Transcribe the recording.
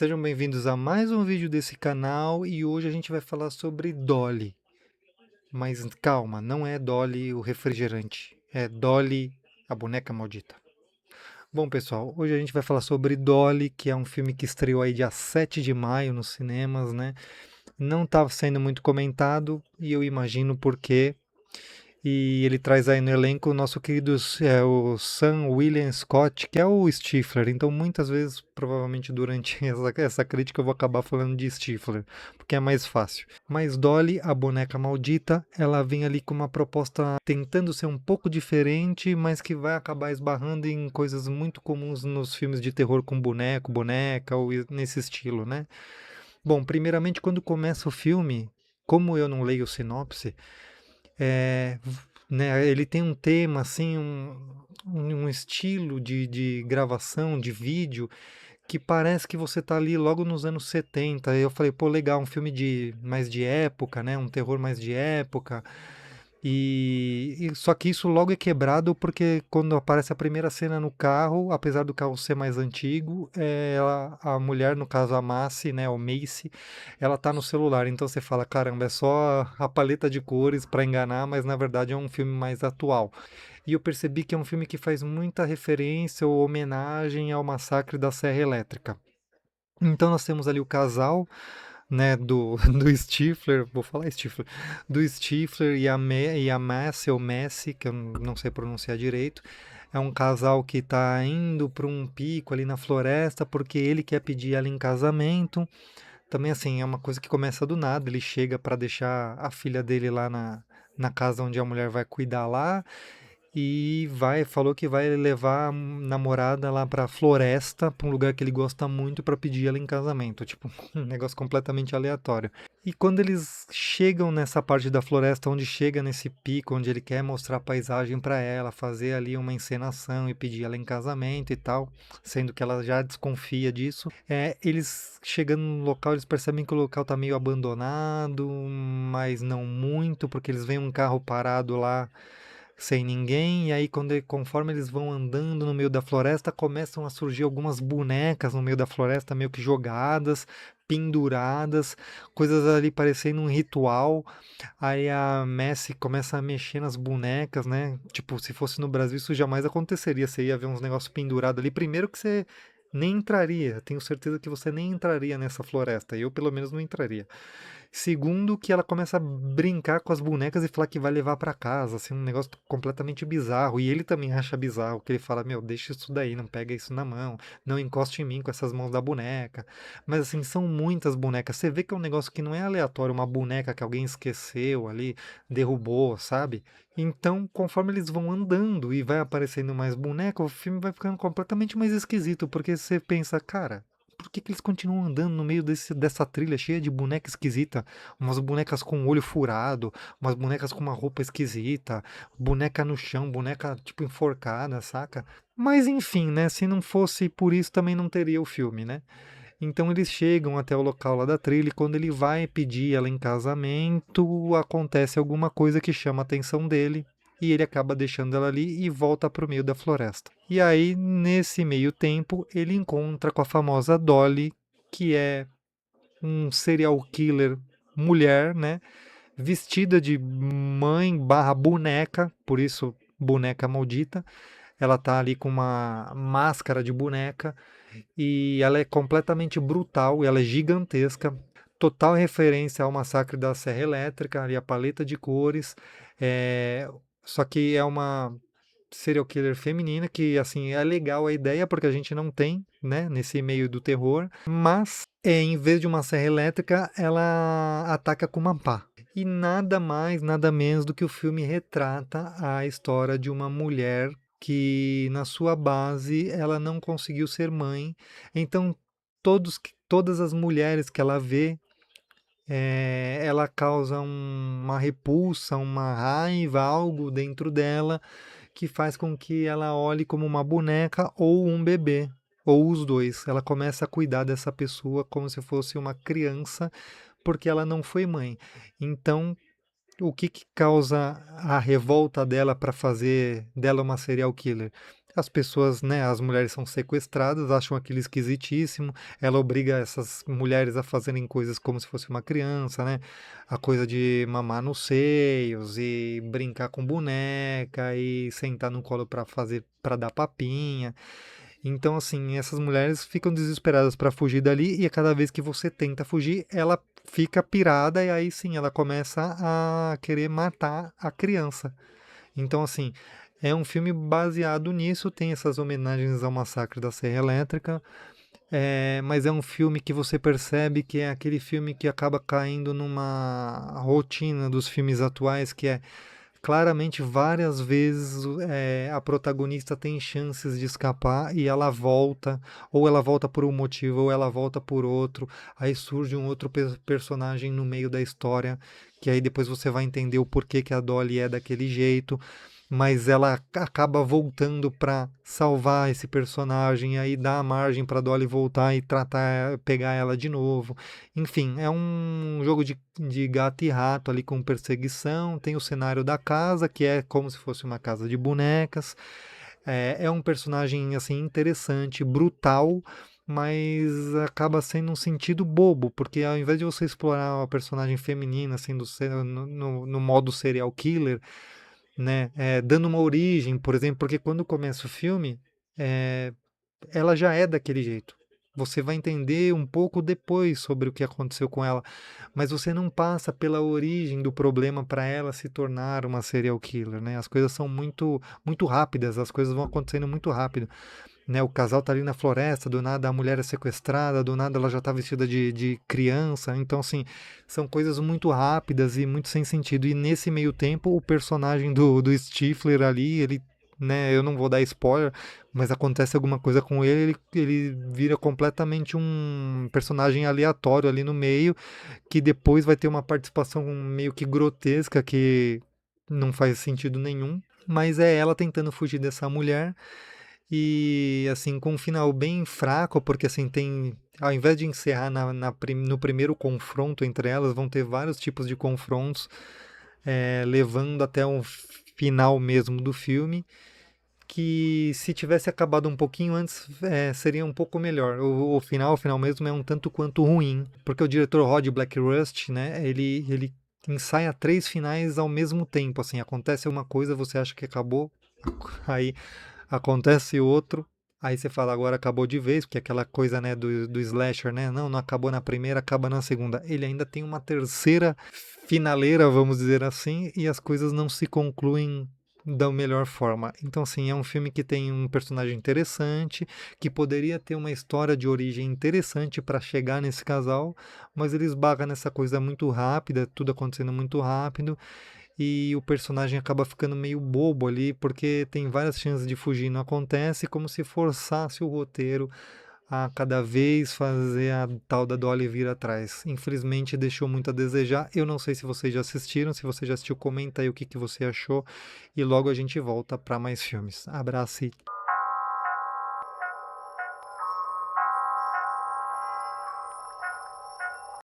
Sejam bem-vindos a mais um vídeo desse canal e hoje a gente vai falar sobre Dolly. Mas calma, não é Dolly o refrigerante, é Dolly a boneca maldita. Bom, pessoal, hoje a gente vai falar sobre Dolly, que é um filme que estreou aí dia 7 de maio nos cinemas, né? Não estava sendo muito comentado e eu imagino por quê. E ele traz aí no elenco o nosso querido o Sam William Scott, que é o Stifler. Então, muitas vezes, provavelmente durante essa crítica, eu vou acabar falando de Stifler, porque é mais fácil. Mas Dolly, a boneca maldita, ela vem ali com uma proposta tentando ser um pouco diferente, mas que vai acabar esbarrando em coisas muito comuns nos filmes de terror com boneco, boneca, ou nesse estilo, né? Bom, primeiramente, quando começa o filme, como eu não leio sinopse, é, né, ele tem um tema, assim, um estilo de gravação, de vídeo, que parece que você tá ali logo nos anos 70. Eu falei, pô, legal, um filme mais de época, né? Um terror mais de época. Só que isso logo é quebrado porque quando aparece a primeira cena no carro, apesar do carro ser mais antigo, a mulher, no caso a Macy, né, o Macy, ela tá no celular. Então você fala, caramba, é só a paleta de cores para enganar, mas na verdade é um filme mais atual. E eu percebi que é um filme que faz muita referência ou homenagem ao massacre da Serra Elétrica. Então nós temos ali o casal, né, do Stifler, vou falar Stifler, do Stifler e a Massey, ou Messi, que eu não sei pronunciar direito. É um casal que está indo para um pico ali na floresta porque ele quer pedir ela em casamento. Também assim, é uma coisa que começa do nada, ele chega para deixar a filha dele lá na casa onde a mulher vai cuidar lá e falou que vai levar a namorada lá pra floresta, pra um lugar que ele gosta muito, pra pedir ela em casamento. Tipo, um negócio completamente aleatório. E quando eles chegam nessa parte da floresta, onde chega nesse pico, onde ele quer mostrar a paisagem pra ela, fazer ali uma encenação e pedir ela em casamento e tal, sendo que ela já desconfia disso, eles chegando no local, eles percebem que o local tá meio abandonado, mas não muito, porque eles veem um carro parado lá sem ninguém, e aí conforme eles vão andando no meio da floresta, começam a surgir algumas bonecas no meio da floresta, meio que jogadas, penduradas, coisas ali parecendo um ritual. Aí a Messi começa a mexer nas bonecas, né? Tipo, se fosse no Brasil, isso jamais aconteceria. Você ia ver uns negócios pendurados ali. Primeiro que você nem entraria, tenho certeza que você nem entraria nessa floresta. Eu, pelo menos, não entraria. Segundo, que ela começa a brincar com as bonecas e falar que vai levar pra casa, assim, um negócio completamente bizarro. E ele também acha bizarro, que ele fala, meu, deixa isso daí, não pega isso na mão, não encoste em mim com essas mãos da boneca. Mas assim, são muitas bonecas. Você vê que é um negócio que não é aleatório, uma boneca que alguém esqueceu ali, derrubou, sabe? Então, conforme eles vão andando e vai aparecendo mais boneca, o filme vai ficando completamente mais esquisito, porque você pensa, cara, por que que eles continuam andando no meio dessa trilha cheia de boneca esquisita? Umas bonecas com o olho furado, umas bonecas com uma roupa esquisita, boneca no chão, boneca tipo enforcada, saca? Mas enfim, né? Se não fosse por isso, também não teria o filme, né? Então eles chegam até o local lá da trilha e quando ele vai pedir ela em casamento, acontece alguma coisa que chama a atenção dele e ele acaba deixando ela ali e volta para o meio da floresta. E aí, nesse meio tempo, ele encontra com a famosa Dolly, que é um serial killer mulher, né? Vestida de mãe barra boneca, por isso boneca maldita. Ela tá ali com uma máscara de boneca e ela é completamente brutal, ela é gigantesca, total referência ao massacre da Serra Elétrica, ali a paleta de cores, é, só que é uma serial killer feminina, que assim, é legal a ideia, porque a gente não tem, né, nesse meio do terror, mas em vez de uma serra elétrica, ela ataca com uma pá. E nada mais, nada menos do que o filme retrata a história de uma mulher que, na sua base, ela não conseguiu ser mãe. Então, todas as mulheres que ela vê, ela causa uma repulsa, uma raiva, algo dentro dela que faz com que ela olhe como uma boneca ou um bebê, ou os dois. Ela começa a cuidar dessa pessoa como se fosse uma criança, porque ela não foi mãe. Então, o que causa a revolta dela para fazer dela uma serial killer? as pessoas, né, as mulheres são sequestradas, acham aquilo esquisitíssimo, ela obriga essas mulheres a fazerem coisas como se fosse uma criança, né, a coisa de mamar nos seios e brincar com boneca e sentar no colo para fazer, para dar papinha. Então, assim, essas mulheres ficam desesperadas para fugir dali e a cada vez que você tenta fugir, ela fica pirada e aí sim, ela começa a querer matar a criança. Então, assim, é um filme baseado nisso, tem essas homenagens ao massacre da Serra Elétrica, mas é um filme que você percebe que é aquele filme que acaba caindo numa rotina dos filmes atuais, que é claramente várias vezes a protagonista tem chances de escapar e ela volta, ou ela volta por um motivo, ou ela volta por outro, aí surge um outro personagem no meio da história, que aí depois você vai entender o porquê que a Dolly é daquele jeito, mas ela acaba voltando para salvar esse personagem, aí dá a margem para Dolly voltar e tratar, pegar ela de novo. Enfim, é um jogo de gato e rato ali com perseguição. Tem o cenário da casa, que é como se fosse uma casa de bonecas. É um personagem assim interessante, brutal, mas acaba sendo um sentido bobo, porque ao invés de você explorar uma personagem feminina assim no modo serial killer, né, dando uma origem, por exemplo, porque quando começa o filme, é, ela já é daquele jeito. Você vai entender um pouco depois sobre o que aconteceu com ela, mas você não passa pela origem do problema para ela se tornar uma serial killer, né? As coisas são muito rápidas, as coisas vão acontecendo muito rápido, né? O casal tá ali na floresta, do nada a mulher é sequestrada, do nada ela já tá vestida de criança. Então, assim, são coisas muito rápidas e muito sem sentido. E nesse meio tempo, o personagem do Stifler ali, ele, né, eu não vou dar spoiler, mas acontece alguma coisa com ele vira completamente um personagem aleatório ali no meio, que depois vai ter uma participação meio que grotesca que não faz sentido nenhum. Mas é ela tentando fugir dessa mulher e, assim, com um final bem fraco, porque, assim, tem... Ao invés de encerrar no primeiro confronto entre elas, vão ter vários tipos de confrontos, levando até um final mesmo do filme, que se tivesse acabado um pouquinho antes, seria um pouco melhor. O final mesmo é um tanto quanto ruim, porque o diretor Rod Blackrust, né, ele ensaia 3 finais ao mesmo tempo, assim, acontece uma coisa, você acha que acabou, aí acontece outro, aí você fala, agora acabou de vez, porque aquela coisa, né, do slasher, né? Não acabou na primeira, acaba na segunda. Ele ainda tem uma terceira finaleira, vamos dizer assim, e as coisas não se concluem da melhor forma. Então, assim, é um filme que tem um personagem interessante, que poderia ter uma história de origem interessante para chegar nesse casal, mas ele esbarra nessa coisa muito rápida, tudo acontecendo muito rápido, e o personagem acaba ficando meio bobo ali, porque tem várias chances de fugir e não acontece, como se forçasse o roteiro a cada vez fazer a tal da Dolly vir atrás. Infelizmente deixou muito a desejar. Eu não sei se vocês já assistiram, se você já assistiu, comenta aí o que você achou e logo a gente volta para mais filmes. Abraço e